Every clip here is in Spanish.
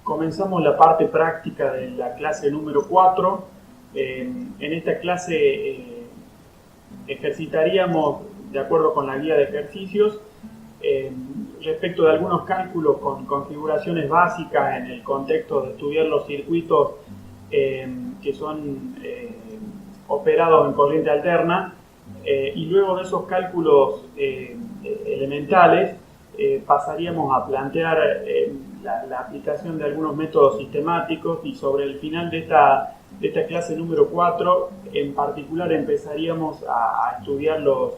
Comenzamos la parte práctica de la clase número 4. En esta clase ejercitaríamos, de acuerdo con la guía de ejercicios, respecto de algunos cálculos con configuraciones básicas en el contexto de estudiar los circuitos que son operados en corriente alterna, y luego de esos cálculos elementales pasaríamos a plantear la aplicación de algunos métodos sistemáticos, y sobre el final de esta clase número 4 en particular empezaríamos a estudiar los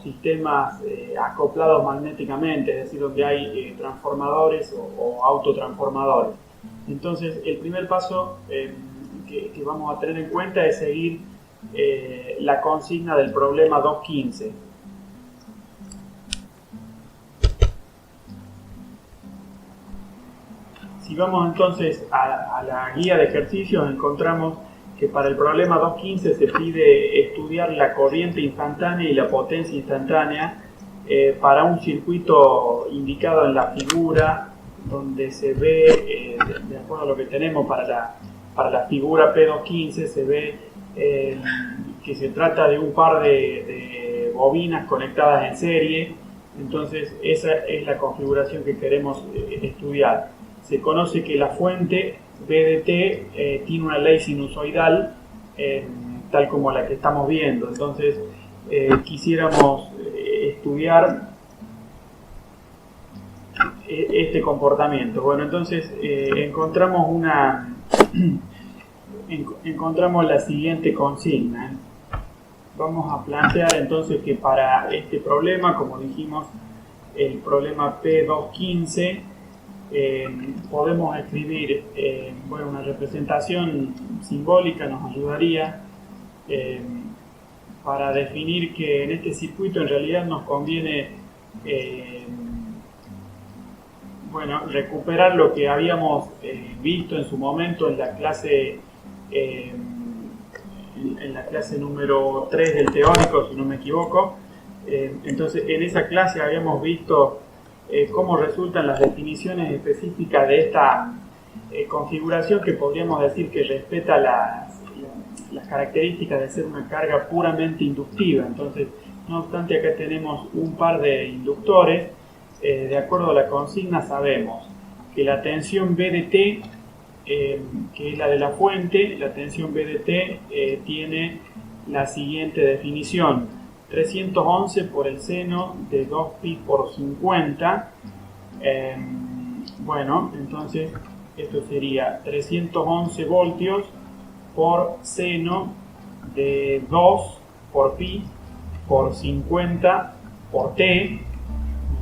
sistemas acoplados magnéticamente, es decir, donde hay transformadores o autotransformadores. Entonces, el primer paso que vamos a tener en cuenta es seguir la consigna del problema 2.15. Si vamos entonces a la guía de ejercicios, encontramos que para el problema 2.15 se pide estudiar la corriente instantánea y la potencia instantánea para un circuito indicado en la figura, donde se ve, de acuerdo a lo que tenemos para la figura P2.15, se ve que se trata de un par de bobinas conectadas en serie. Entonces esa es la configuración que queremos estudiar. Se conoce que la fuente BDT tiene una ley sinusoidal tal como la que estamos viendo. Entonces quisiéramos estudiar este comportamiento. Bueno, entonces encontramos la siguiente consigna. Vamos a plantear entonces que para este problema, como dijimos, el problema P2.15, podemos escribir una representación simbólica. Nos ayudaría para definir que en este circuito en realidad nos conviene recuperar lo que habíamos visto en su momento en la clase número 3 del teórico, si no me equivoco. Entonces, en esa clase habíamos visto cómo resultan las definiciones específicas de esta configuración, que podríamos decir que respeta las características de ser una carga puramente inductiva. Entonces, no obstante, acá tenemos un par de inductores. De acuerdo a la consigna, sabemos que la tensión BDT, que es la de la fuente, la tensión BDT tiene la siguiente definición: 311 por el seno de 2pi por 50. Entonces esto sería 311 voltios por seno de 2 por pi por 50 por t.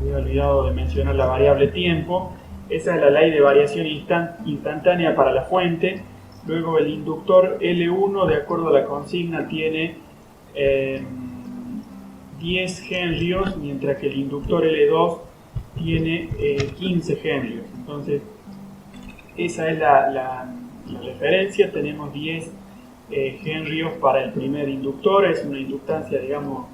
Me había olvidado de mencionar la variable tiempo. Esa es la ley de variación instantánea para la fuente. Luego el inductor L1, de acuerdo a la consigna, tiene 10 henrios, mientras que el inductor L2 tiene 15 henrios. Entonces, esa es la referencia. Tenemos 10 henrios para el primer inductor. Es una inductancia, digamos,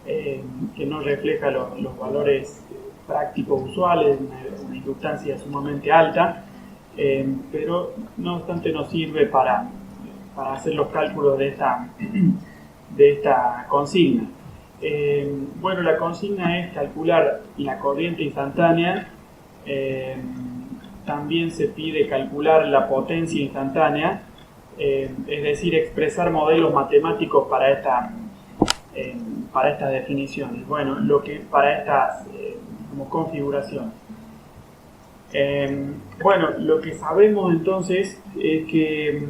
que no refleja los valores prácticos usuales, una inductancia sumamente alta, pero no obstante nos sirve para hacer los cálculos de esta consigna. La consigna es calcular la corriente instantánea. También se pide calcular la potencia instantánea, es decir, expresar modelos matemáticos para estas definiciones. Para estas como configuración. Lo que sabemos entonces es que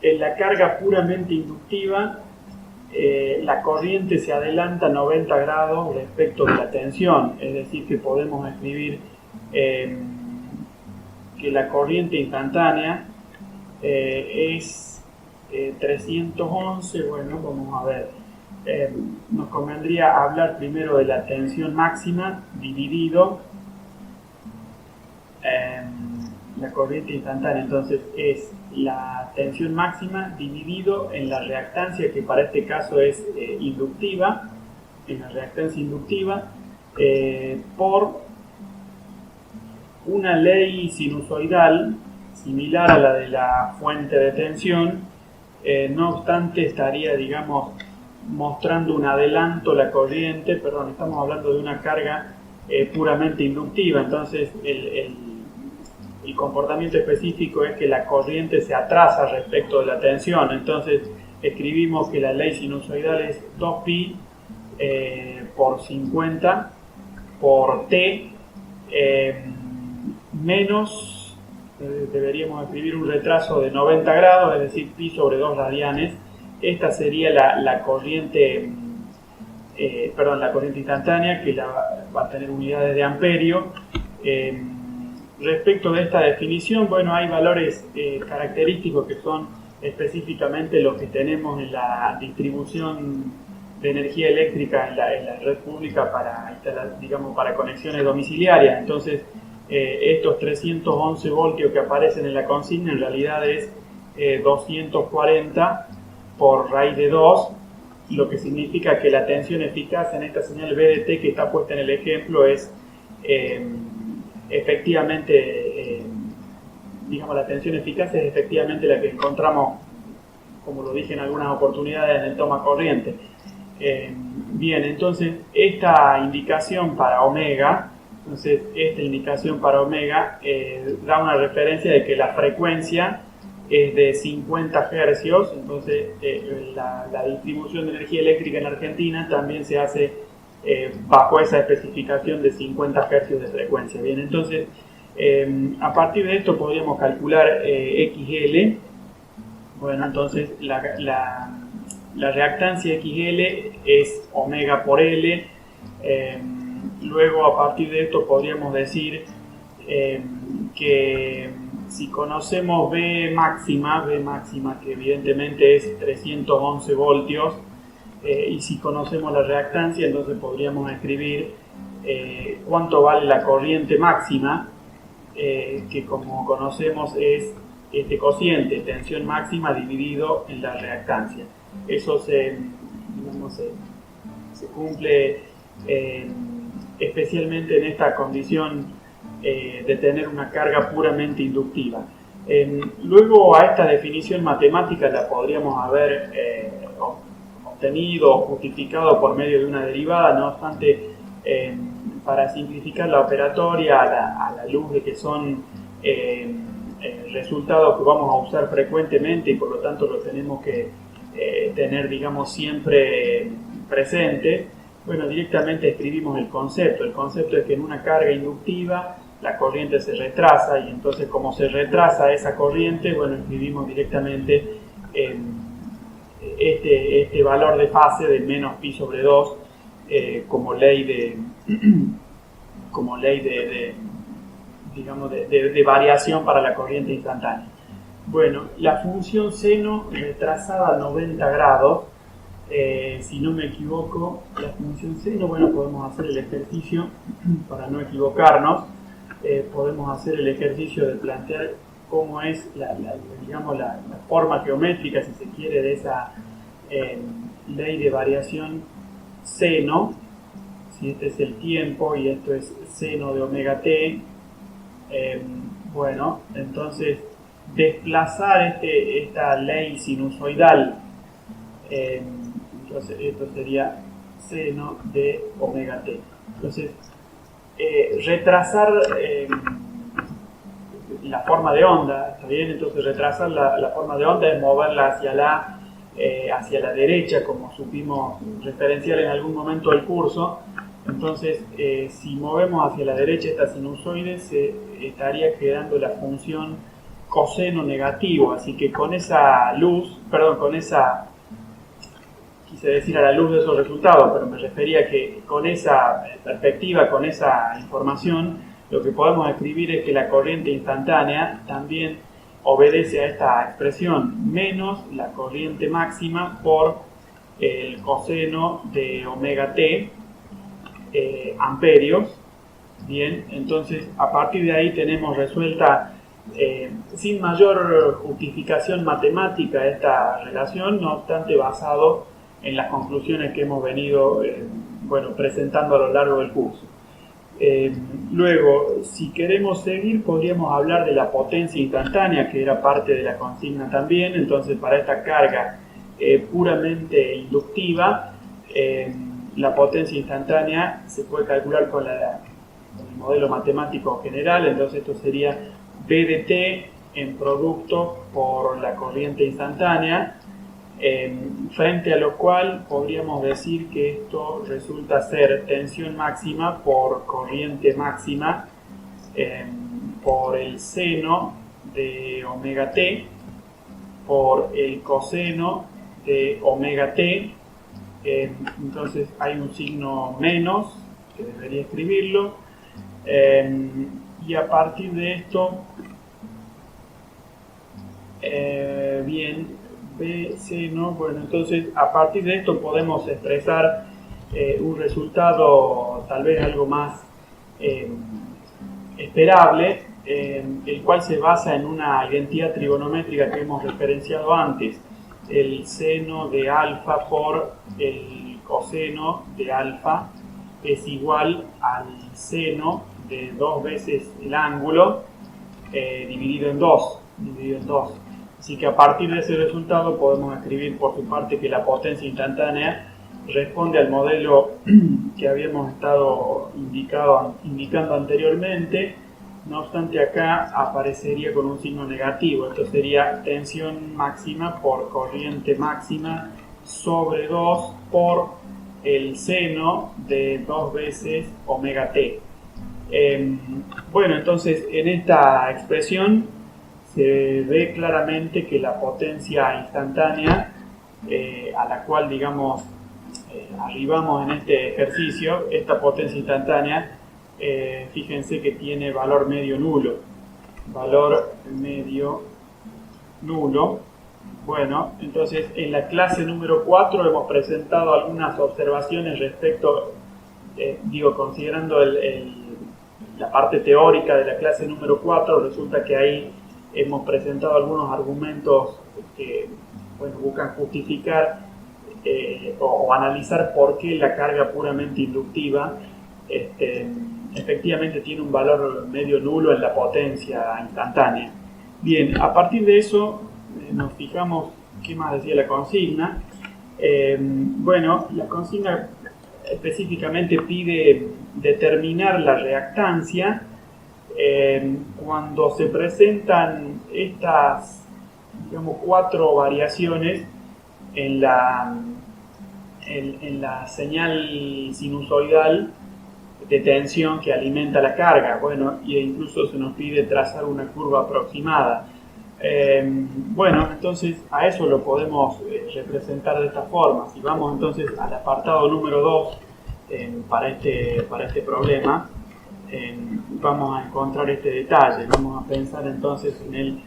en la carga puramente inductiva la corriente se adelanta 90 grados respecto de la tensión, es decir, que podemos escribir que la corriente instantánea es 311. Vamos a ver. Nos convendría hablar primero de la tensión máxima dividido la corriente instantánea. Entonces es la tensión máxima dividido en la reactancia, que para este caso es inductiva, en la reactancia inductiva, por una ley sinusoidal similar a la de la fuente de tensión, no obstante estaría, digamos, mostrando un adelanto a la corriente, perdón, estamos hablando de una carga puramente inductiva, entonces el comportamiento específico es que la corriente se atrasa respecto de la tensión, entonces escribimos que la ley sinusoidal es 2pi por 50 por t menos, deberíamos escribir un retraso de 90 grados, es decir, pi sobre 2 radianes. Esta sería la corriente, la corriente instantánea, que va a tener unidades de amperio. Respecto de esta definición, bueno, hay valores característicos que son específicamente los que tenemos en la distribución de energía eléctrica en la red pública para conexiones domiciliarias. Entonces, estos 311 voltios que aparecen en la consigna en realidad es 240 por raíz de 2, lo que significa que la tensión eficaz en esta señal B de T que está puesta en el ejemplo es efectivamente, la tensión eficaz es efectivamente la que encontramos, como lo dije en algunas oportunidades, en el toma corriente. Bien, entonces esta indicación para omega, da una referencia de que la frecuencia es de 50 Hz, entonces la distribución de energía eléctrica en Argentina también se hace bajo esa especificación de 50 Hz de frecuencia. Bien, entonces a partir de esto podríamos calcular XL. Bueno, entonces la reactancia XL es omega por L. Luego, a partir de esto podríamos decir que si conocemos B máxima, que evidentemente es 311 voltios, y si conocemos la reactancia, entonces podríamos escribir cuánto vale la corriente máxima, que como conocemos es este cociente, tensión máxima dividido en la reactancia. Eso se cumple especialmente en esta condición de tener una carga puramente inductiva. Luego a esta definición matemática la podríamos haber obtenido o justificado por medio de una derivada, no obstante, para simplificar la operatoria a la luz de que son resultados que vamos a usar frecuentemente y por lo tanto lo tenemos que tener, digamos, siempre presente. Bueno, directamente escribimos el concepto. El concepto es que en una carga inductiva la corriente se retrasa y entonces como se retrasa esa corriente, bueno, escribimos directamente este valor de fase de menos pi sobre 2 como ley de variación para la corriente instantánea. Bueno, la función seno retrasada a 90 grados, si no me equivoco, la función seno, bueno, podemos hacer el ejercicio para no equivocarnos, podemos hacer el ejercicio de plantear cómo es la forma geométrica, si se quiere, de esa ley de variación seno. Si este es el tiempo y esto es seno de omega t, bueno, entonces desplazar esta ley sinusoidal, entonces esto sería seno de omega t. Entonces retrasar la forma de onda, ¿está bien? Entonces retrasar la forma de onda es moverla hacia la derecha, como supimos referenciar en algún momento del curso. Entonces, si movemos hacia la derecha esta sinusoide, se estaría quedando la función coseno negativo, así que con esa quise decir a la luz de esos resultados, pero me refería que con esa perspectiva, con esa información, lo que podemos escribir es que la corriente instantánea también obedece a esta expresión menos la corriente máxima por el coseno de omega t amperios. Bien, entonces a partir de ahí tenemos resuelta sin mayor justificación matemática esta relación, no obstante basado en las conclusiones que hemos venido presentando a lo largo del curso. Luego, si queremos seguir, podríamos hablar de la potencia instantánea, que era parte de la consigna también. Entonces, para esta carga puramente inductiva, la potencia instantánea se puede calcular con el modelo matemático general. Entonces, esto sería B de T en producto por la corriente instantánea, frente a lo cual podríamos decir que esto resulta ser tensión máxima por corriente máxima por el seno de omega t por el coseno de omega t. Entonces hay un signo menos que debería escribirlo, y a partir de esto bien, B seno, bueno, entonces a partir de esto podemos expresar un resultado tal vez algo más esperable, el cual se basa en una identidad trigonométrica que hemos referenciado antes: el seno de alfa por el coseno de alfa es igual al seno de 2 veces el ángulo dividido en 2. Así que a partir de ese resultado podemos escribir por su parte que la potencia instantánea responde al modelo que habíamos estado indicando anteriormente. No obstante, acá aparecería con un signo negativo. Esto sería tensión máxima por corriente máxima sobre 2 por el seno de 2 veces omega t. Bueno, entonces en esta expresión se ve claramente que la potencia instantánea a la cual, digamos, arribamos en este ejercicio, esta potencia instantánea, fíjense que tiene valor medio nulo. Bueno, entonces en la clase número 4 hemos presentado algunas observaciones respecto, considerando la parte teórica de la clase número 4, resulta que ahí hemos presentado algunos argumentos que buscan justificar o analizar por qué la carga puramente inductiva efectivamente tiene un valor medio nulo en la potencia instantánea. Bien, a partir de eso nos fijamos qué más decía la consigna. La consigna específicamente pide determinar la reactancia cuando se presentan estas, 4 variaciones en la señal sinusoidal de tensión que alimenta la carga. Y incluso se nos pide trazar una curva aproximada. Entonces a eso lo podemos representar de esta forma. Si vamos entonces al apartado número 2 para este problema, vamos a encontrar este detalle. Vamos a pensar entonces en el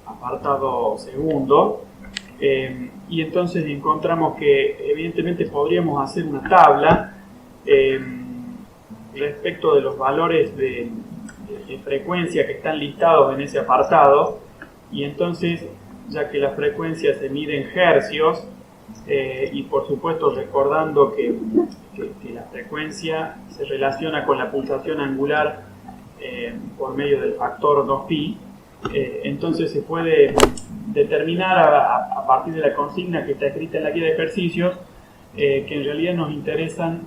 apartado segundo, y entonces encontramos que evidentemente podríamos hacer una tabla respecto de los valores de frecuencia que están listados en ese apartado, y entonces, ya que la frecuencia se mide en hercios, y por supuesto recordando que la frecuencia se relaciona con la pulsación angular por medio del factor 2pi, entonces se puede determinar a partir de la consigna que está escrita en la guía de ejercicios que en realidad nos interesan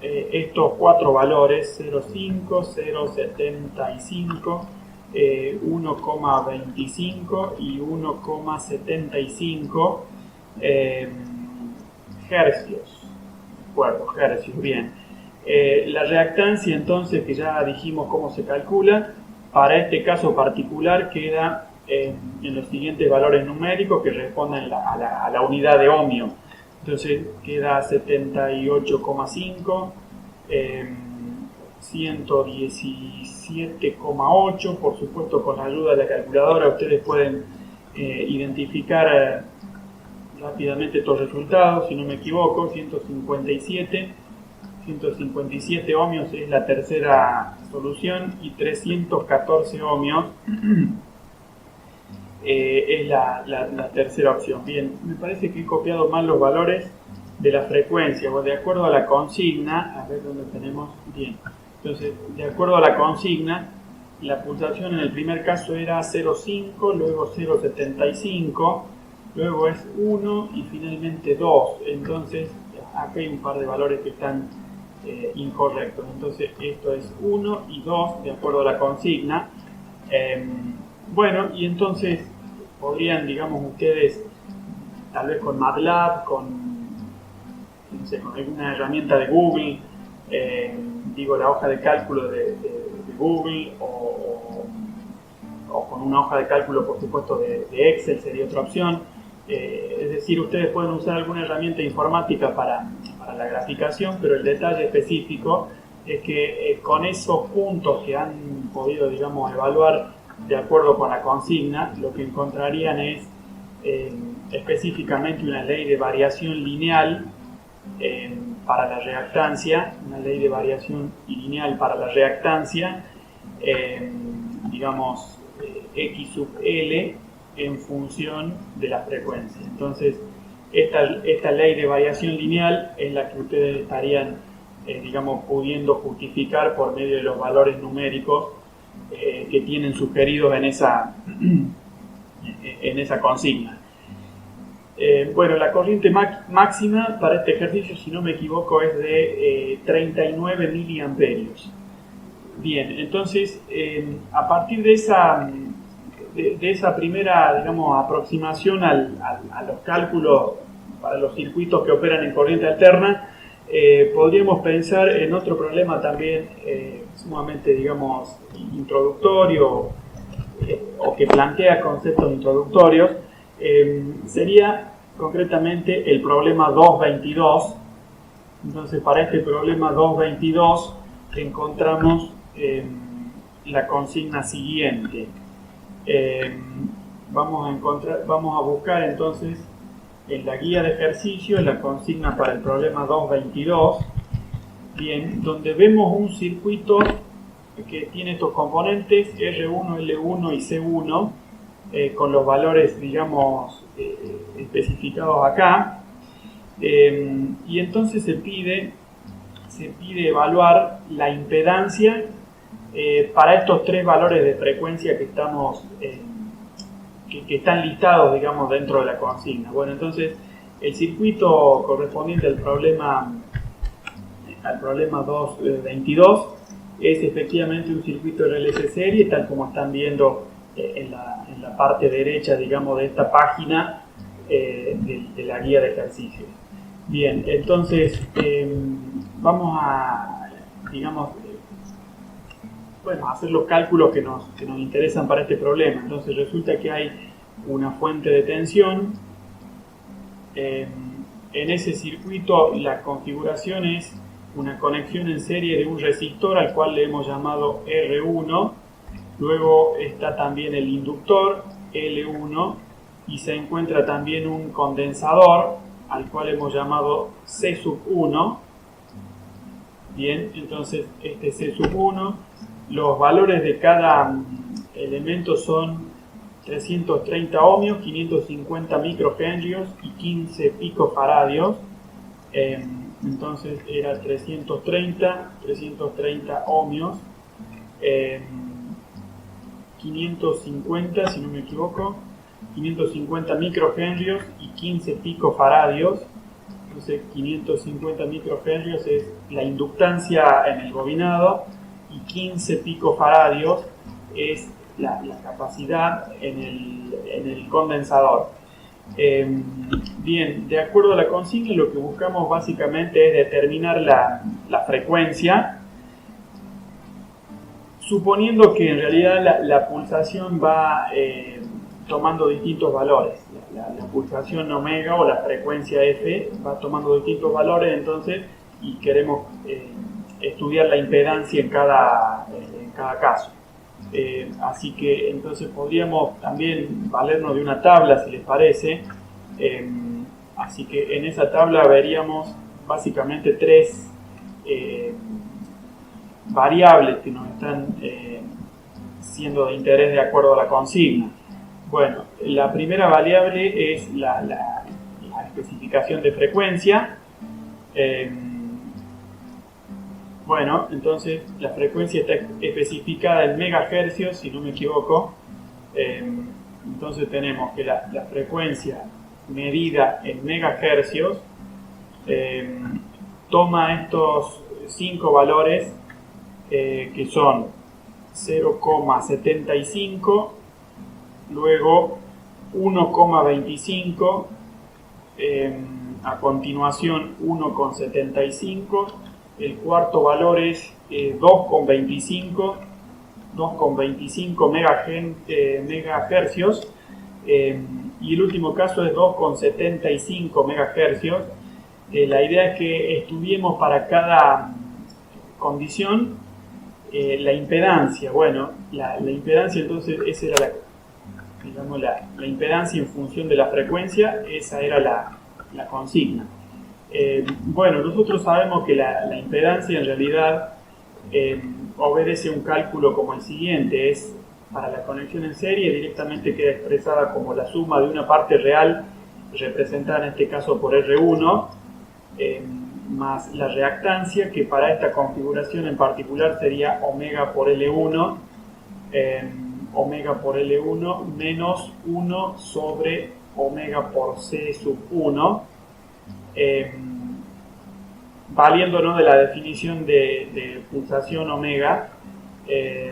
estos 4 valores: 0,5, 0,75, 1,25 y 1,75 hercios. Hercios, bien. La reactancia, entonces, que ya dijimos cómo se calcula, para este caso particular queda en los siguientes valores numéricos que responden a la unidad de ohmio. Entonces queda 78,5, 117,8. Por supuesto, con la ayuda de la calculadora ustedes pueden identificar rápidamente estos resultados. Si no me equivoco, 157 ohmios es la tercera solución, y 314 ohmios es la tercera opción. Bien, me parece que he copiado mal los valores, de la frecuencia, o de acuerdo a la consigna, a ver dónde tenemos, bien, entonces, de acuerdo a la consigna, la pulsación en el primer caso era 0,5, luego 0,75, luego es 1 y finalmente 2, entonces acá hay un par de valores que están incorrectos, entonces esto es 1 y 2 de acuerdo a la consigna. Bueno, y entonces podrían, digamos, ustedes, tal vez con MATLAB, no sé, con alguna herramienta de Google, digo la hoja de cálculo de Google, o con una hoja de cálculo, por supuesto, de Excel sería otra opción. Es decir, ustedes pueden usar alguna herramienta informática para la graficación, pero el detalle específico es que con esos puntos que han podido, digamos, evaluar de acuerdo con la consigna, lo que encontrarían es específicamente una ley de variación lineal para la reactancia, una ley de variación lineal para la reactancia, digamos, X sub L en función de la frecuencia. Entonces, esta ley de variación lineal es la que ustedes estarían, digamos, pudiendo justificar por medio de los valores numéricos que tienen sugeridos en esa consigna. Bueno, la corriente máxima para este ejercicio, si no me equivoco, es de 39 miliamperios. Bien, entonces, a partir de esa primera, digamos, aproximación a los cálculos para los circuitos que operan en corriente alterna, podríamos pensar en otro problema también sumamente, digamos, introductorio, o que plantea conceptos introductorios. Sería concretamente el problema 222. Entonces, para este problema 222 encontramos la consigna siguiente. Vamos a buscar entonces en la guía de ejercicio la consigna para el problema 222, bien, donde vemos un circuito que tiene estos componentes R1, L1 y C1 con los valores, digamos, especificados acá, y entonces se pide evaluar la impedancia para estos tres valores de frecuencia que están listados, digamos, dentro de la consigna. Bueno, entonces el circuito correspondiente al problema 222 es efectivamente un circuito RLC serie, tal como están viendo en la parte derecha, digamos, de esta página de la guía de ejercicios. Bien, entonces vamos a, digamos, hacer los cálculos que nos interesan para este problema. Entonces resulta que hay una fuente de tensión. En ese circuito la configuración es una conexión en serie de un resistor al cual le hemos llamado R1. Luego está también el inductor L1 y se encuentra también un condensador al cual hemos llamado C sub 1. Bien, entonces este C sub 1, los valores de cada elemento son 330 ohmios, 550 microhenrios y 15 picofaradios. Entonces era 330 ohmios, 550, si no me equivoco, 550 microhenrios y 15 picofaradios. Entonces 550 microhenrios es la inductancia en el bobinado y 15 picofaradios es la capacidad en el condensador. Bien, de acuerdo a la consigna, lo que buscamos básicamente es determinar la frecuencia, suponiendo que en realidad la pulsación va tomando distintos valores. La pulsación omega o la frecuencia F va tomando distintos valores, entonces, y queremos estudiar la impedancia en cada caso. Así que entonces podríamos también valernos de una tabla, si les parece. Así que en esa tabla veríamos básicamente tres variables que nos están siendo de interés de acuerdo a la consigna. Bueno, la primera variable es la especificación de frecuencia. Bueno, entonces la frecuencia está especificada en megahercios, si no me equivoco. Entonces tenemos que la frecuencia medida en megahercios toma estos 5 valores que son 0,75, luego 1,25, a continuación 1,75, el cuarto valor es 2,25 megahercios, y el último caso es 2,75 megahercios. La idea es que estudiemos para cada condición la impedancia. Bueno, la impedancia, entonces esa era la impedancia en función de la frecuencia, esa era la consigna. Bueno, nosotros sabemos que la impedancia en realidad obedece un cálculo como el siguiente: es para la conexión en serie, directamente queda expresada como la suma de una parte real, representada en este caso por R1, más la reactancia, que para esta configuración en particular sería omega por L1, omega por L1 menos 1 sobre omega por C sub 1, valiéndonos de la definición de pulsación omega,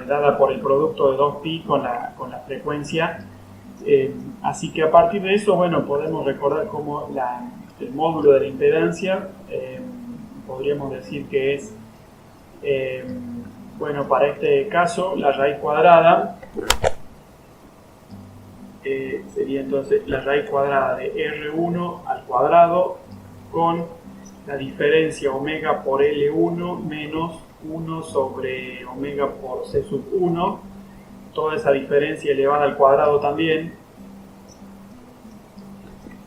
dada por el producto de 2pi con la frecuencia. Así que a partir de eso, bueno, podemos recordar cómo el módulo de la impedancia, podríamos decir que es, bueno, para este caso, la raíz cuadrada, sería entonces la raíz cuadrada de R1 al cuadrado con la diferencia omega por L1 menos 1 sobre omega por C sub 1, toda esa diferencia elevada al cuadrado también.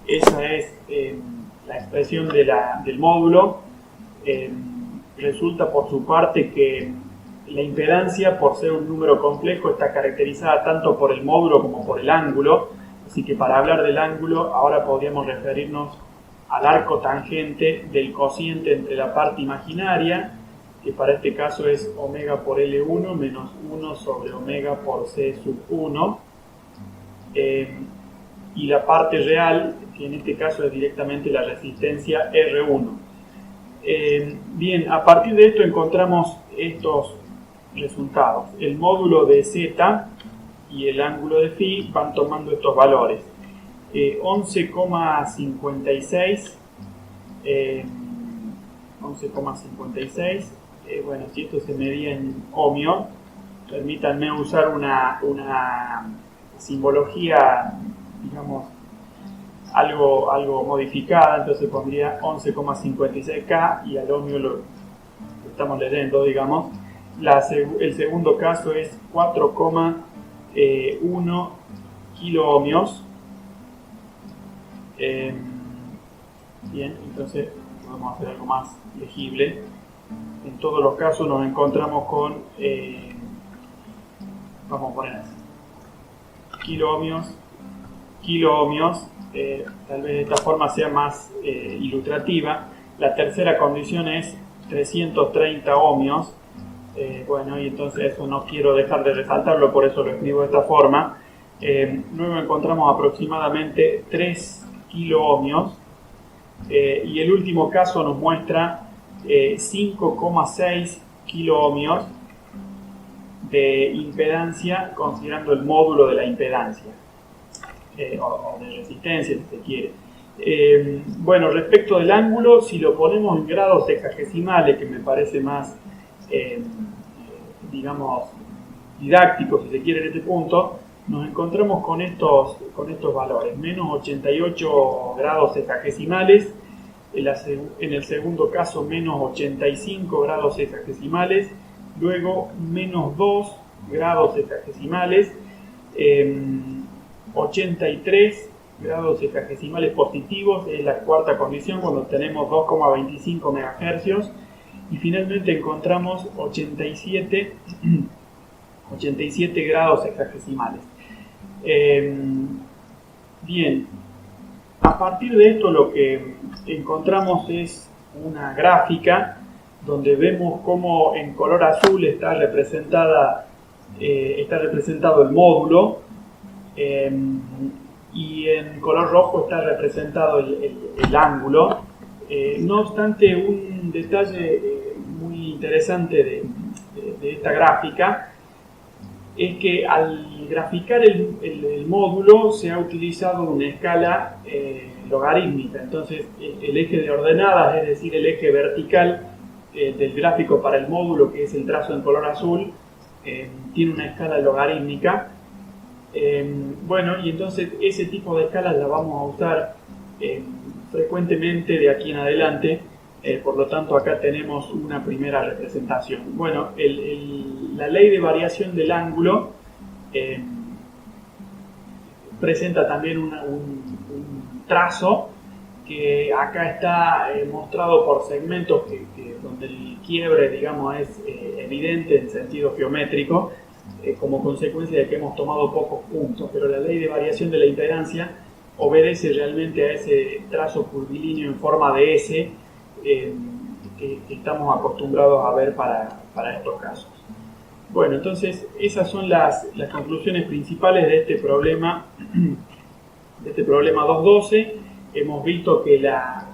Esa es la expresión del módulo. Resulta por su parte que la impedancia, por ser un número complejo, está caracterizada tanto por el módulo como por el ángulo, así que para hablar del ángulo ahora podríamos referirnos al arco tangente del cociente entre la parte imaginaria, que para este caso es omega por L1 menos 1 sobre omega por C sub 1, y la parte real, que en este caso es directamente la resistencia R1. Bien, a partir de esto encontramos estos resultados. El módulo de Z y el ángulo de phi van tomando estos valores. 11,56, bueno, si esto se medía en ohmio, permítanme usar una simbología, digamos, algo modificada, entonces pondría 11,56K y al ohmio lo estamos leyendo, digamos. El segundo caso es 4,1 kiloohmios. Bien, entonces vamos a hacer algo más legible. En todos los casos nos encontramos con, vamos a poner así, kiloohmios, tal vez de esta forma sea más ilustrativa. La tercera condición es 330 ohmios. Bueno, y entonces eso no quiero dejar de resaltarlo, por eso lo escribo de esta forma. Luego encontramos aproximadamente 3 kiloohmios, y el último caso nos muestra 5,6 kiloohmios de impedancia, considerando el módulo de la impedancia, o de resistencia, si se quiere. Bueno, respecto del ángulo, si lo ponemos en grados sexagesimales, que me parece más, digamos, didáctico, si se quiere, en este punto, nos encontramos con estos valores: menos 88 grados sexagesimales, en el segundo caso menos 85 grados sexagesimales, luego menos 2 grados sexagesimales, 83 grados sexagesimales positivos, es la cuarta condición cuando tenemos 2,25 megahercios, y finalmente encontramos 87 grados sexagesimales. Bien, a partir de esto lo que encontramos es una gráfica donde vemos cómo en color azul está representado el módulo, y en color rojo está representado el ángulo. No obstante, un detalle muy interesante de esta gráfica es que al graficar el módulo se ha utilizado una escala logarítmica. Entonces el eje de ordenadas, es decir, el eje vertical del gráfico para el módulo, que es el trazo en color azul, tiene una escala logarítmica. Bueno, y entonces ese tipo de escalas la vamos a usar frecuentemente de aquí en adelante. Por lo tanto, acá tenemos una primera representación. Bueno, la ley de variación del ángulo presenta también un trazo que acá está mostrado por segmentos donde el quiebre, digamos, es evidente en sentido geométrico, como consecuencia de que hemos tomado pocos puntos, pero la ley de variación de la impedancia obedece realmente a ese trazo curvilíneo en forma de S que estamos acostumbrados a ver para estos casos. Bueno, entonces esas son las conclusiones principales de este problema 212. Hemos visto que la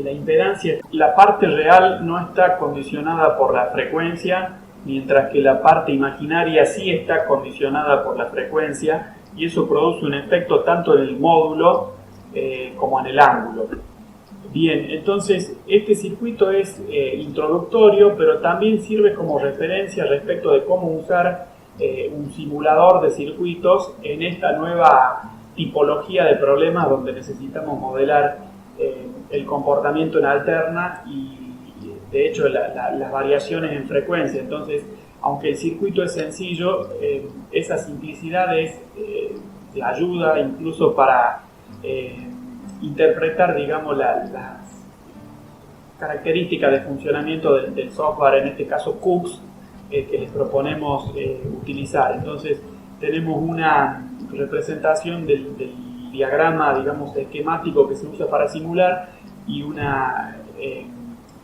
impedancia, la parte real no está condicionada por la frecuencia, mientras que la parte imaginaria sí está condicionada por la frecuencia, y eso produce un efecto tanto en el módulo como en el ángulo. Bien, entonces este circuito es introductorio, pero también sirve como referencia respecto de cómo usar un simulador de circuitos en esta nueva tipología de problemas donde necesitamos modelar el comportamiento en alterna y de hecho las variaciones en frecuencia. Entonces, aunque el circuito es sencillo, esa simplicidad es de ayuda incluso para interpretar, digamos, las características de funcionamiento del software, en este caso QUX, que les proponemos utilizar. Entonces tenemos una representación del diagrama, digamos, esquemático que se usa para simular y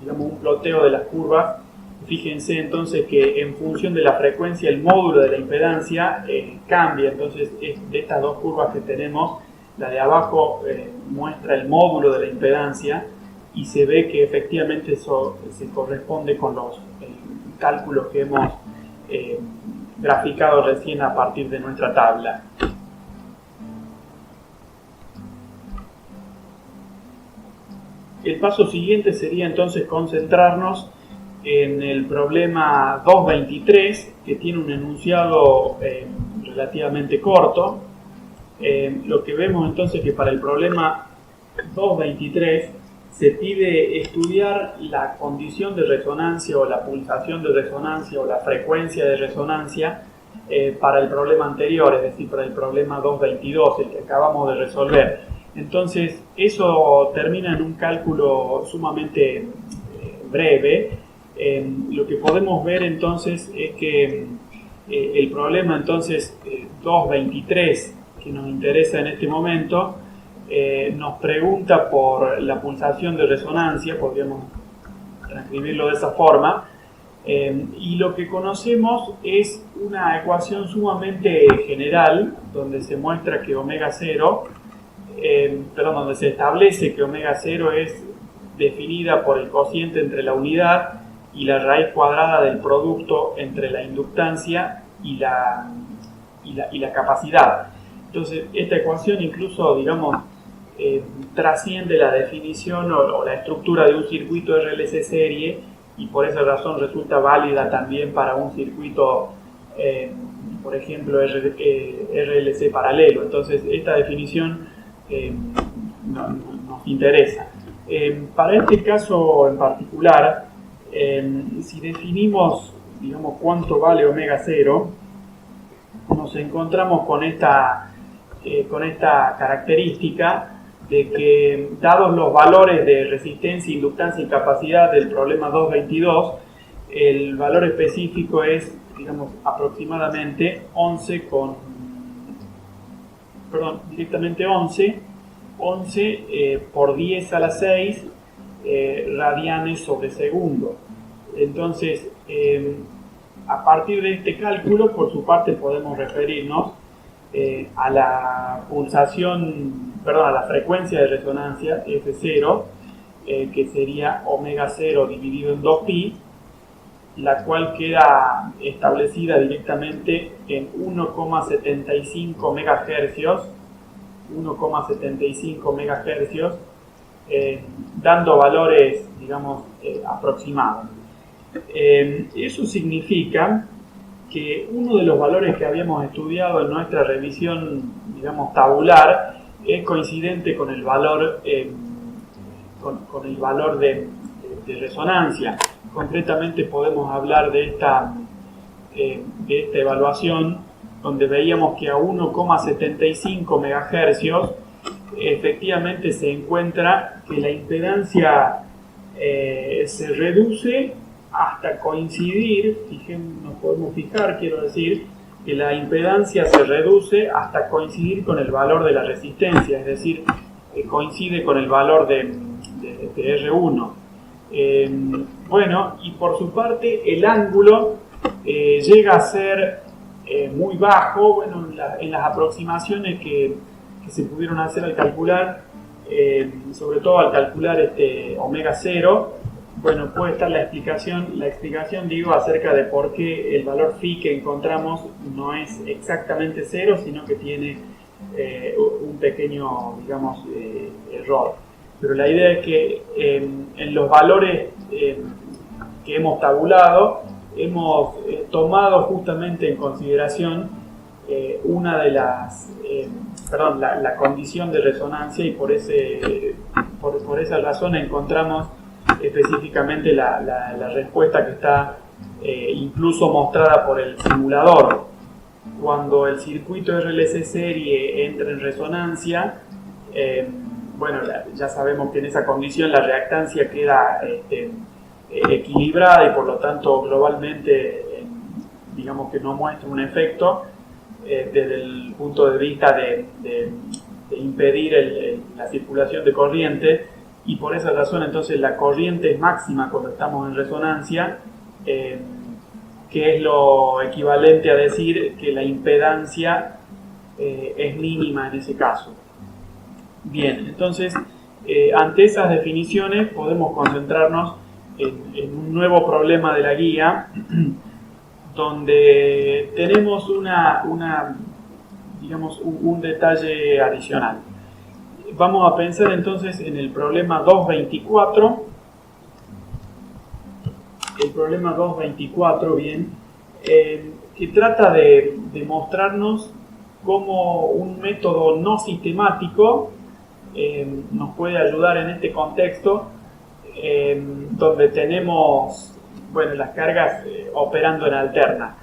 digamos, un ploteo de las curvas. Fíjense entonces que en función de la frecuencia el módulo de la impedancia cambia. Entonces de estas dos curvas que tenemos, la de abajo muestra el módulo de la impedancia y se ve que efectivamente eso se corresponde con los cálculos que hemos graficado recién a partir de nuestra tabla. El paso siguiente sería entonces concentrarnos en el problema 223, que tiene un enunciado relativamente corto. Lo que vemos entonces que para el problema 223 se pide estudiar la condición de resonancia o la pulsación de resonancia o la frecuencia de resonancia para el problema anterior, es decir, para el problema 222, el que acabamos de resolver. Entonces eso termina en un cálculo sumamente breve. Lo que podemos ver entonces es que el problema entonces 223 que nos interesa en este momento nos pregunta por la pulsación de resonancia, podríamos transcribirlo de esa forma, y lo que conocemos es una ecuación sumamente general donde se muestra que omega 0, donde se establece que omega 0 es definida por el cociente entre la unidad y la raíz cuadrada del producto entre la inductancia y la capacidad. Entonces esta ecuación incluso, digamos, trasciende la definición o la estructura de un circuito RLC serie y por esa razón resulta válida también para un circuito, por ejemplo, RLC paralelo. Entonces esta definición nos interesa. Para este caso en particular, si definimos, digamos, cuánto vale omega 0, nos encontramos con esta característica de que, dados los valores de resistencia, inductancia y capacidad del problema 222, el valor específico es, digamos, aproximadamente 11 por 10 a la 6 radianes sobre segundo. Entonces, a partir de este cálculo, por su parte, podemos referirnos a la a la frecuencia de resonancia F0, que sería omega 0 dividido en 2pi, la cual queda establecida directamente en 1,75 MHz, 1,75 MHz, dando valores, digamos, aproximados. Eso significa que uno de los valores que habíamos estudiado en nuestra revisión, digamos, tabular, es coincidente con el valor, con el valor de resonancia. Concretamente podemos hablar de esta evaluación, donde veíamos que a 1,75 MHz efectivamente se encuentra que la impedancia se reduce hasta coincidir, nos podemos fijar, quiero decir, que la impedancia se reduce hasta coincidir con el valor de la resistencia, es decir, coincide con el valor de R1. Bueno, y por su parte el ángulo llega a ser muy bajo. Bueno, en las aproximaciones que se pudieron hacer al calcular, sobre todo al calcular omega 0, bueno, puede estar la explicación digo, acerca de por qué el valor phi que encontramos no es exactamente 0, sino que tiene un pequeño, digamos, error. Pero la idea es que en los valores que hemos tabulado, hemos tomado justamente en consideración una de las, la condición de resonancia, y por esa razón encontramos específicamente la respuesta que está incluso mostrada por el simulador. Cuando el circuito RLC serie entra en resonancia, bueno, ya sabemos que en esa condición la reactancia queda equilibrada y por lo tanto globalmente digamos que no muestra un efecto desde el punto de vista de impedir la circulación de corriente, y por esa razón entonces la corriente es máxima cuando estamos en resonancia, que es lo equivalente a decir que la impedancia es mínima en ese caso. Bien, entonces ante esas definiciones podemos concentrarnos en un nuevo problema de la guía, donde tenemos digamos, un detalle adicional. Vamos a pensar entonces en el problema 224. El problema 224, bien, que trata de mostrarnos cómo un método no sistemático nos puede ayudar en este contexto, donde tenemos, bueno, las cargas operando en alterna.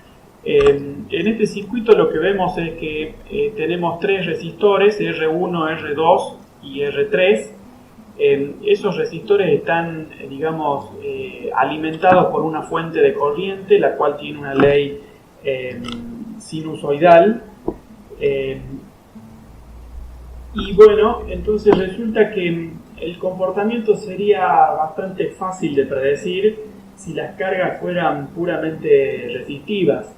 En este circuito lo que vemos es que tenemos tres resistores, R1, R2 y R3. Esos resistores están, digamos, alimentados por una fuente de corriente, la cual tiene una ley sinusoidal. Y bueno, entonces resulta que el comportamiento sería bastante fácil de predecir si las cargas fueran puramente resistivas.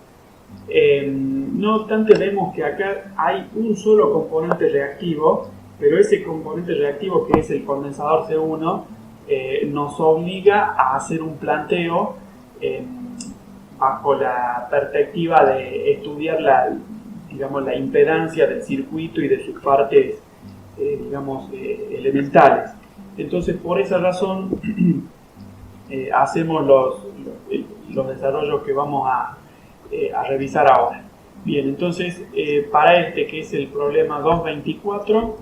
No obstante, vemos que acá hay un solo componente reactivo, pero ese componente reactivo, que es el condensador C1, nos obliga a hacer un planteo bajo la perspectiva de estudiar la impedancia del circuito y de sus partes elementales. Entonces, por esa razón hacemos los desarrollos que vamos a revisar ahora. Bien, entonces para que es el problema 224,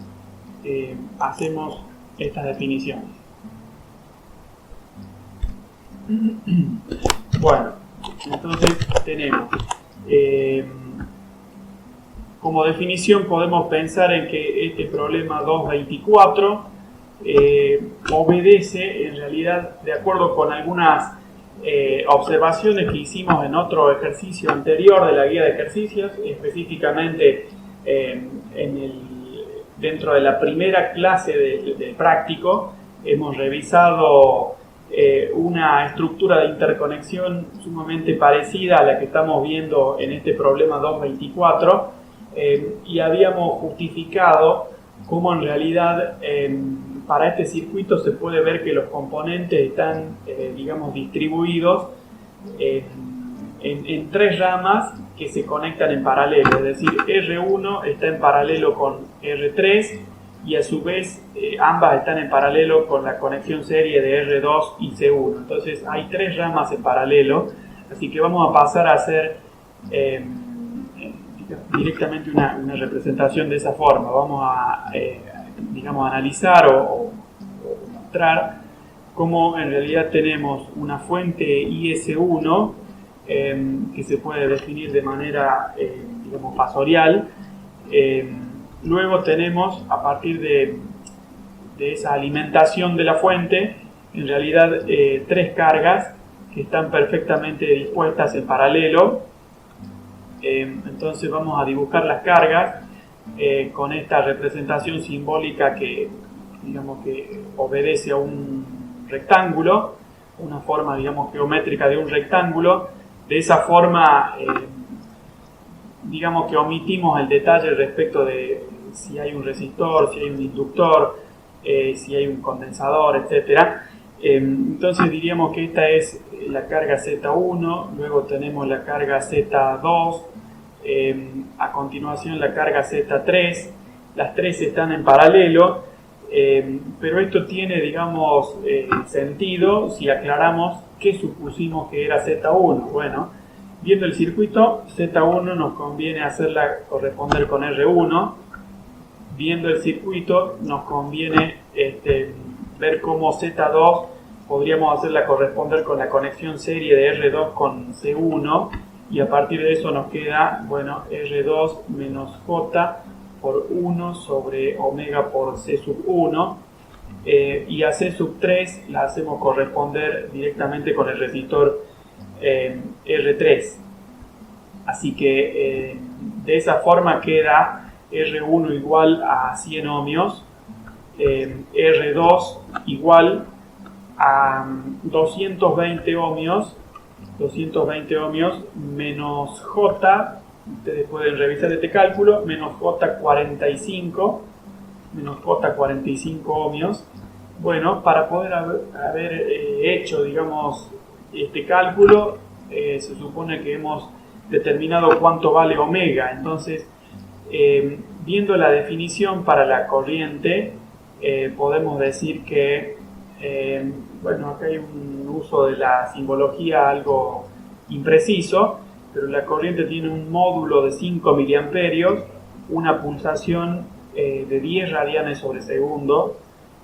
hacemos estas definiciones. Bueno, entonces tenemos como definición, podemos pensar en que este problema 224 obedece en realidad, de acuerdo con algunas observaciones que hicimos en otro ejercicio anterior de la guía de ejercicios, específicamente dentro de la primera clase del práctico, hemos revisado una estructura de interconexión sumamente parecida a la que estamos viendo en este problema 224 y habíamos justificado cómo en realidad para este circuito se puede ver que los componentes están digamos distribuidos en tres ramas que se conectan en paralelo, es decir, R1 está en paralelo con R3 y a su vez ambas están en paralelo con la conexión serie de R2 y C1. Entonces hay tres ramas en paralelo, así que vamos a pasar a hacer directamente una representación de esa forma. Vamos a digamos, analizar o mostrar cómo en realidad tenemos una fuente IS1 que se puede definir de manera digamos, fasorial. Luego tenemos, a partir de esa alimentación de la fuente, en realidad tres cargas que están perfectamente dispuestas en paralelo. Entonces vamos a dibujar las cargas con esta representación simbólica que, digamos, que obedece a un rectángulo, una forma, digamos, geométrica de un rectángulo. De esa forma, digamos que omitimos el detalle respecto de si hay un resistor, si hay un inductor, si hay un condensador, etc. Entonces diríamos que esta es la carga Z1, luego tenemos la carga Z2, a continuación la carga Z3, las tres están en paralelo, pero esto tiene, digamos, sentido si aclaramos qué supusimos que era Z1. Bueno, viendo el circuito, Z1 nos conviene hacerla corresponder con R1. Viendo el circuito, nos conviene ver cómo Z2 podríamos hacerla corresponder con la conexión serie de R2 con C1. Y a partir de eso nos queda, bueno, R2 menos J por 1 sobre omega por C sub 1. Y a C sub 3 la hacemos corresponder directamente con el resistor R3. Así que de esa forma queda R1 igual a 100 ohmios, R2 igual a 220 ohmios, menos J, ustedes pueden revisar este cálculo, menos J45 ohmios. Bueno, para poder haber hecho, digamos, este cálculo, se supone que hemos determinado cuánto vale omega. Entonces, viendo la definición para la corriente, podemos decir que, bueno, acá hay un uso de la simbología algo impreciso, pero la corriente tiene un módulo de 5 miliamperios, una pulsación de 10 radianes sobre segundo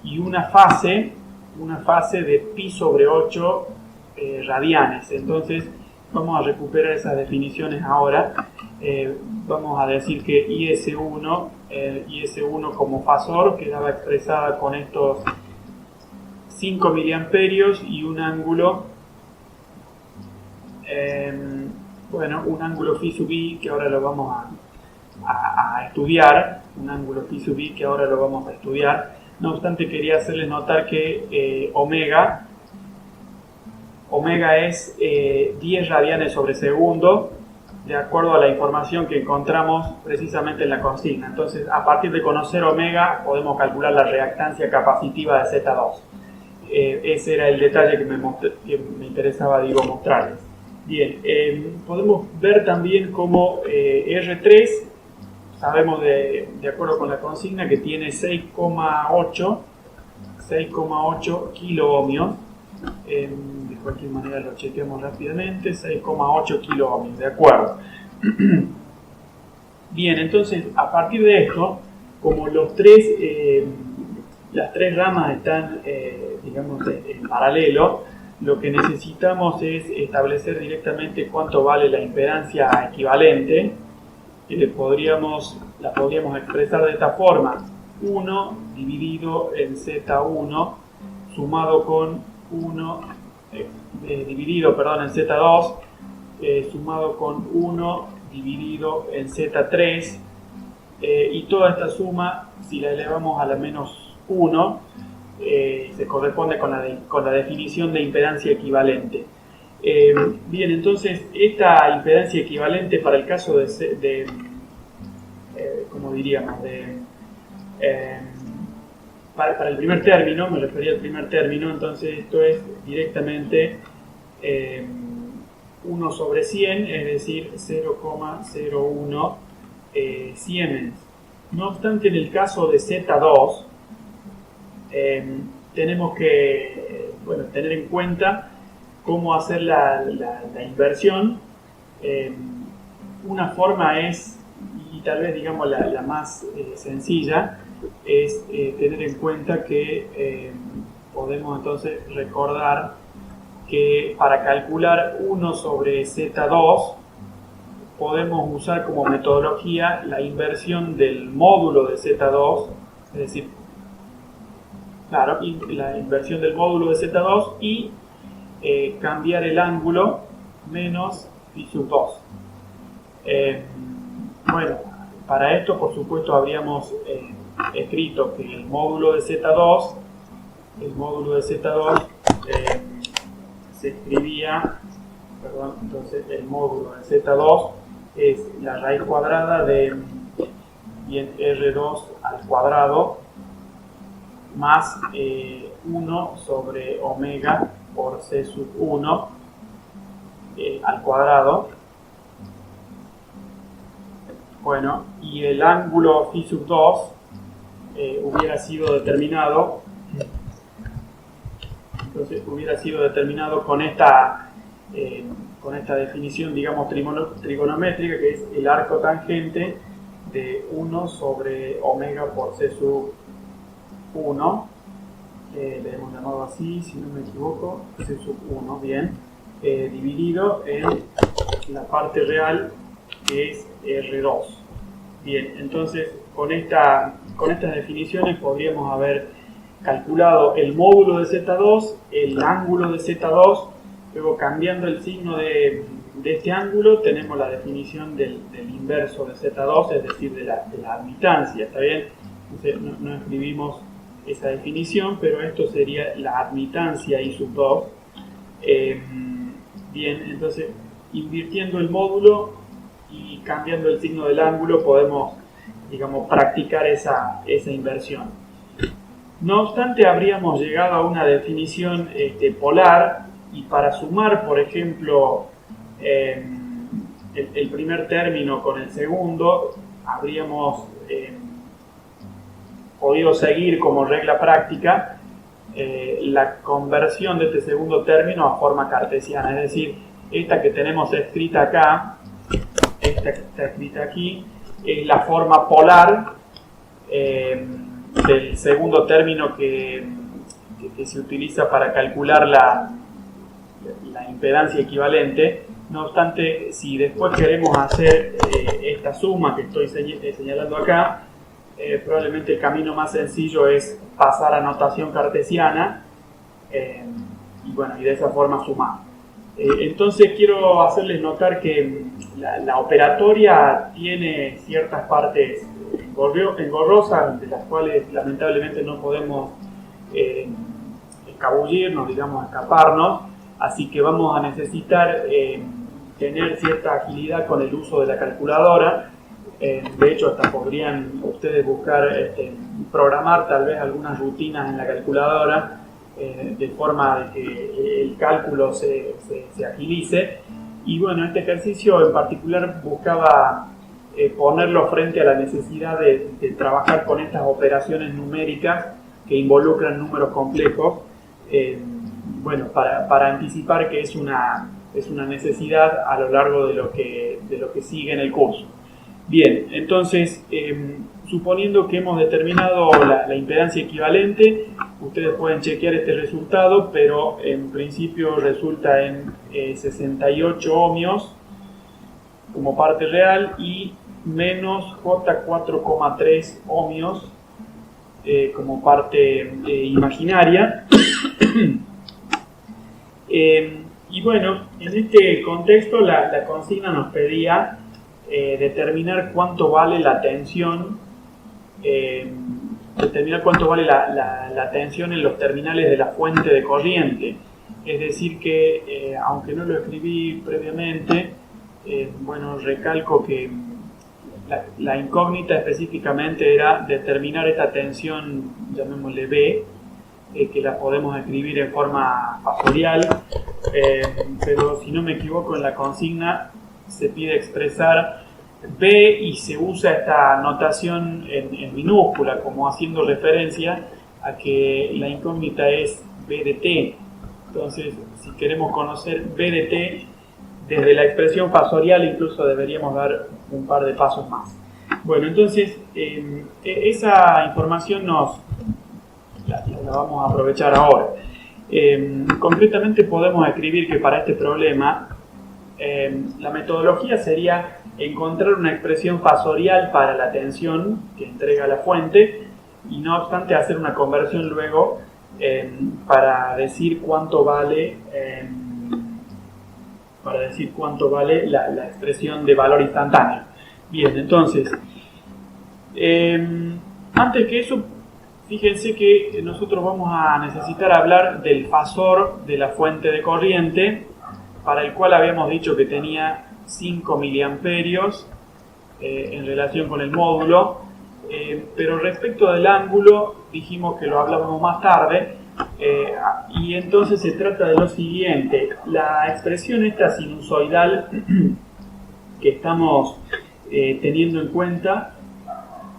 y una fase de pi sobre 8 radianes. Entonces vamos a recuperar esas definiciones ahora. Vamos a decir que IS1 como fasor quedaba expresada con estos 5 miliamperios y un ángulo, bueno, un ángulo phi sub i que ahora lo vamos a estudiar, No obstante, quería hacerles notar que omega es 10 radianes sobre segundo, de acuerdo a la información que encontramos precisamente en la consigna. Entonces, a partir de conocer omega, podemos calcular la reactancia capacitiva de Z2. Ese era el detalle que me interesaba, mostrarles. Bien, podemos ver también cómo R3, sabemos de acuerdo con la consigna que tiene 6,8 kiloohmios. De cualquier manera lo chequeamos rápidamente, 6,8 kiloohmios, de acuerdo. Bien, entonces a partir de esto, como las tres ramas están digamos en paralelo, lo que necesitamos es establecer directamente cuánto vale la impedancia equivalente. La podríamos expresar de esta forma: 1 dividido en Z1 sumado con 1 dividido en Z2 sumado con 1 dividido en Z3, y toda esta suma, si la elevamos a la menos 1, se corresponde con la definición de impedancia equivalente. Bien, entonces esta impedancia equivalente para el caso ¿cómo diríamos? Para el primer término, me refería al primer término, entonces esto es directamente 1 sobre 100, es decir, 0,01 Siemens. No obstante, en el caso de Z2, tenemos que tener en cuenta cómo hacer la inversión. Una forma es, y tal vez digamos la más sencilla, es tener en cuenta que podemos entonces recordar que para calcular 1 sobre Z2 podemos usar como metodología la inversión del módulo de Z2, es decir, claro, la inversión del módulo de Z2 y cambiar el ángulo menos phi sub 2. Bueno, para esto por supuesto habríamos escrito que el módulo de Z2 se escribía, entonces el módulo de Z2 es la raíz cuadrada de R2 al cuadrado más 1 sobre omega por C sub 1 al cuadrado. Bueno, y el ángulo phi sub 2 hubiera sido determinado, entonces hubiera sido determinado con esta definición, digamos, trigonométrica, que es el arco tangente de 1 sobre omega por C sub 1, le hemos llamado así, si no me equivoco, C sub 1, bien, dividido en la parte real, que es R2. Bien, entonces con estas definiciones podríamos haber calculado el módulo de Z2, el ángulo de Z2, luego cambiando el signo de este ángulo tenemos la definición del inverso de Z2, es decir, de la admitancia, ¿está bien? Entonces no escribimos esa definición, pero esto sería la admitancia I sub 2. Bien, entonces invirtiendo el módulo y cambiando el signo del ángulo podemos, digamos, practicar esa inversión. No obstante, habríamos llegado a una definición polar, y para sumar, por ejemplo, el primer término con el segundo, habríamos podido seguir como regla práctica la conversión de este segundo término a forma cartesiana, es decir, esta que tenemos escrita acá, esta que está escrita aquí, es la forma polar del segundo término que se utiliza para calcular la impedancia equivalente. No obstante, si después queremos hacer esta suma que estoy señalando acá, probablemente el camino más sencillo es pasar a notación cartesiana y de esa forma sumar. Entonces quiero hacerles notar que la operatoria tiene ciertas partes engorrosas, de las cuales lamentablemente no podemos escabullirnos, digamos, escaparnos, así que vamos a necesitar tener cierta agilidad con el uso de la calculadora. De hecho, hasta podrían ustedes buscar programar tal vez algunas rutinas en la calculadora de forma de que el cálculo se agilice. Y bueno, este ejercicio en particular buscaba ponerlo frente a la necesidad de trabajar con estas operaciones numéricas que involucran números complejos, para anticipar que es una necesidad a lo largo de lo que sigue en el curso. Bien, entonces, suponiendo que hemos determinado la impedancia equivalente, ustedes pueden chequear este resultado, pero en principio resulta en 68 ohmios como parte real y menos J4,3 ohmios como parte imaginaria. Y bueno, en este contexto la consigna nos pedía determinar cuánto vale la tensión determinar cuánto vale la tensión en los terminales de la fuente de corriente. Es decir que, aunque no lo escribí previamente, bueno, recalco que la incógnita específicamente era determinar esta tensión, llamémosle B, que la podemos escribir en forma factorial, pero si no me equivoco en la consigna se pide expresar B y se usa esta notación en minúscula, como haciendo referencia a que la incógnita es B de t. Entonces, si queremos conocer B de t desde la expresión factorial, incluso deberíamos dar un par de pasos más. Bueno, entonces, esa información la vamos a aprovechar ahora. Concretamente podemos escribir que para este problema la metodología sería encontrar una expresión factorial para la tensión que entrega la fuente y no obstante hacer una conversión luego para decir cuánto vale la expresión de valor instantáneo. Bien, entonces antes que eso, fíjense que nosotros vamos a necesitar hablar del fasor de la fuente de corriente, para el cual habíamos dicho que tenía 5 miliamperios en relación con el módulo, pero respecto del ángulo dijimos que lo hablábamos más tarde, y entonces se trata de lo siguiente: la expresión esta sinusoidal que estamos teniendo en cuenta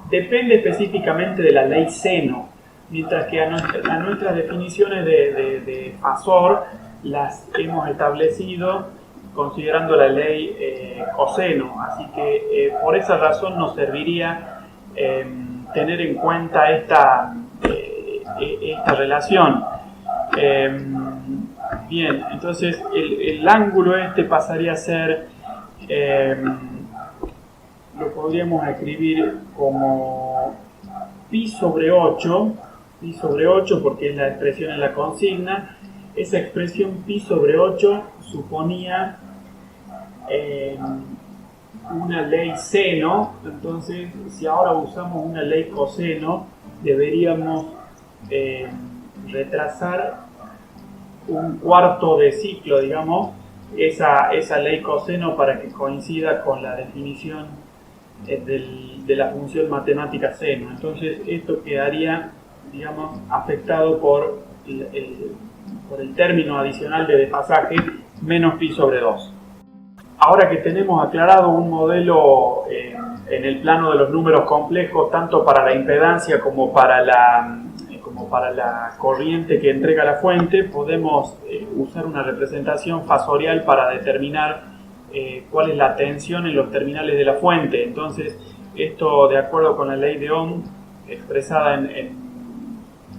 depende específicamente de la ley seno, mientras que a nuestras definiciones de fasor las hemos establecido considerando la ley coseno, así que por esa razón nos serviría tener en cuenta esta relación. Bien, entonces el ángulo este pasaría a ser, lo podríamos escribir como pi sobre 8 porque es la expresión en la consigna. Esa expresión pi sobre 8 suponía una ley seno, entonces si ahora usamos una ley coseno deberíamos retrasar un cuarto de ciclo, digamos, esa ley coseno para que coincida con la definición de la función matemática seno. Entonces esto quedaría, digamos, afectado por el término adicional de desfasaje menos pi sobre 2. Ahora que tenemos aclarado un modelo en el plano de los números complejos, tanto para la impedancia como para la corriente que entrega la fuente, podemos usar una representación fasorial para determinar cuál es la tensión en los terminales de la fuente. Entonces, esto de acuerdo con la ley de Ohm, expresada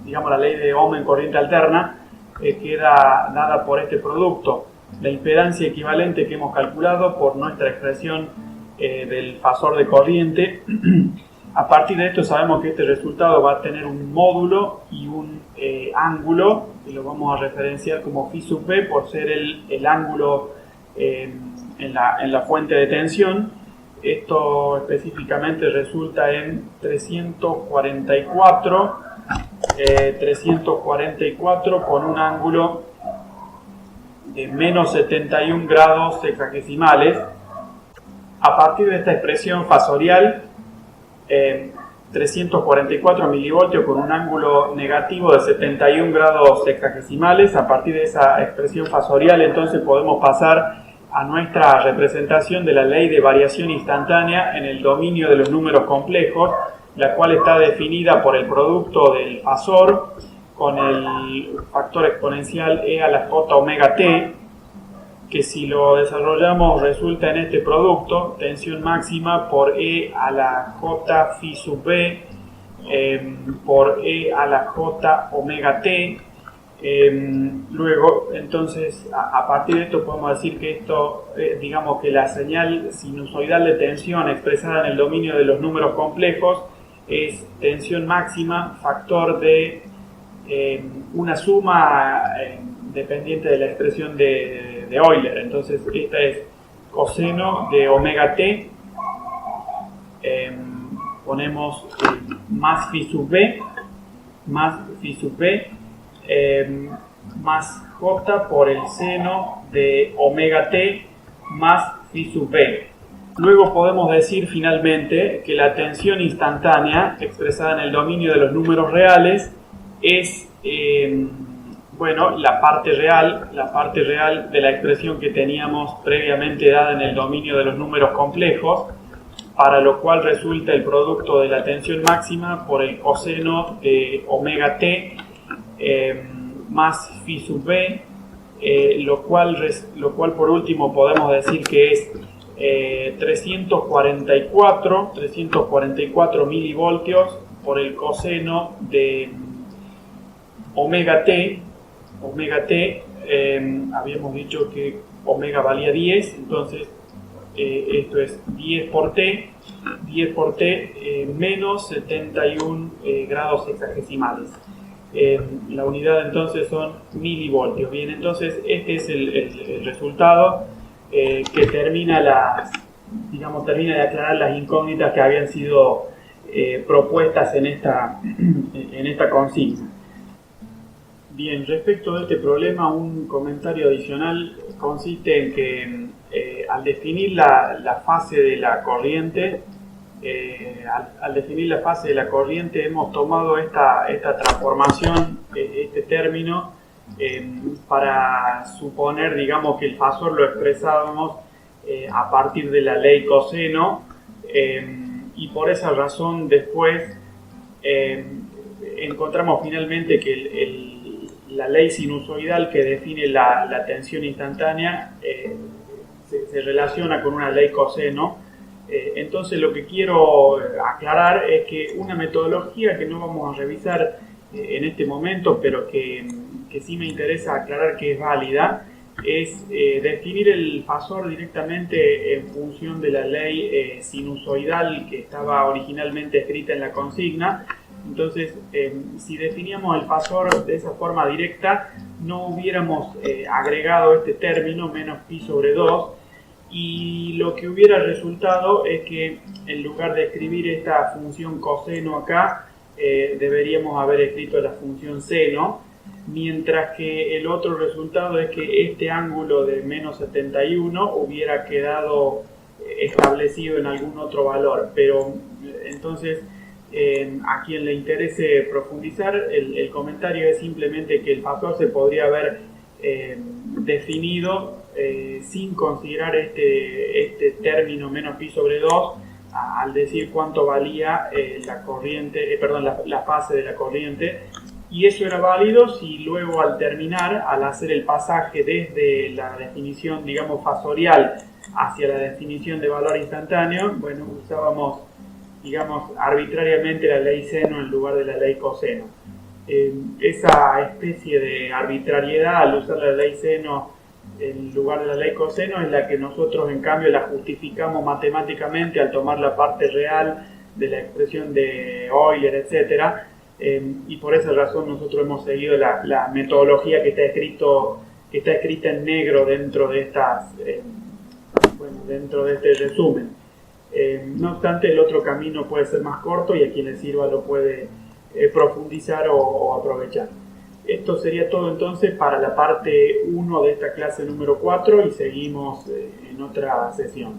digamos, la ley de Ohm en corriente alterna, queda dada por este producto: la impedancia equivalente que hemos calculado por nuestra expresión del fasor de corriente. A partir de esto sabemos que este resultado va a tener un módulo y un ángulo, y lo vamos a referenciar como phi sub b por ser el ángulo en la fuente de tensión. Esto específicamente resulta en 344 con un ángulo de menos 71 grados sexagesimales. A partir de esta expresión fasorial, 344 milivoltios con un ángulo negativo de 71 grados sexagesimales. A partir de esa expresión fasorial, entonces podemos pasar a nuestra representación de la ley de variación instantánea en el dominio de los números complejos, la cual está definida por el producto del fasor con el factor exponencial e a la j omega t, que si lo desarrollamos resulta en este producto: tensión máxima por e a la j phi sub b por e a la j omega t. Luego, entonces, a partir de esto podemos decir que esto, digamos que la señal sinusoidal de tensión expresada en el dominio de los números complejos es tensión máxima factor de una suma dependiente de la expresión de Euler. Entonces esta es coseno de omega t, ponemos más phi sub b más phi sub b más j por el seno de omega t más phi sub b. Luego podemos decir finalmente que la tensión instantánea expresada en el dominio de los números reales es la parte real de la expresión que teníamos previamente dada en el dominio de los números complejos, para lo cual resulta el producto de la tensión máxima por el coseno de omega t más phi sub b, lo cual por último podemos decir que es 344 milivoltios por el coseno de omega t. Habíamos dicho que omega valía 10, entonces esto es 10 por t menos 71 grados sexagesimales. La unidad entonces son milivoltios. Bien, entonces este es el resultado que termina de aclarar las incógnitas que habían sido propuestas en esta consigna. Bien, respecto de este problema, un comentario adicional consiste en que al definir la fase de la corriente, hemos tomado esta transformación, este término, para suponer, digamos, que el fasor lo expresábamos a partir de la ley coseno, y por esa razón después encontramos finalmente que la ley sinusoidal que define la tensión instantánea se relaciona con una ley coseno. Entonces lo que quiero aclarar es que una metodología que no vamos a revisar en este momento, pero que sí me interesa aclarar que es válida, es definir el fasor directamente en función de la ley sinusoidal que estaba originalmente escrita en la consigna. Entonces, si definíamos el fasor de esa forma directa, no hubiéramos agregado este término menos pi sobre 2, y lo que hubiera resultado es que en lugar de escribir esta función coseno acá, deberíamos haber escrito la función seno, mientras que el otro resultado es que este ángulo de menos 71 hubiera quedado establecido en algún otro valor. Pero entonces, a quien le interese profundizar, el comentario es simplemente que el fasor se podría haber definido sin considerar este término menos pi sobre 2 al decir cuánto valía la fase de la corriente, y eso era válido si luego al terminar, al hacer el pasaje desde la definición, digamos, fasorial hacia la definición de valor instantáneo, usábamos, digamos, arbitrariamente la ley seno en lugar de la ley coseno. Esa especie de arbitrariedad al usar la ley seno en lugar de la ley coseno es la que nosotros en cambio la justificamos matemáticamente al tomar la parte real de la expresión de Euler, etc. Y por esa razón nosotros hemos seguido la metodología que está escrita en negro dentro de dentro de este resumen. No obstante, el otro camino puede ser más corto y a quien le sirva lo puede profundizar o aprovechar. Esto sería todo entonces para la parte 1 de esta clase número 4 y seguimos en otra sesión.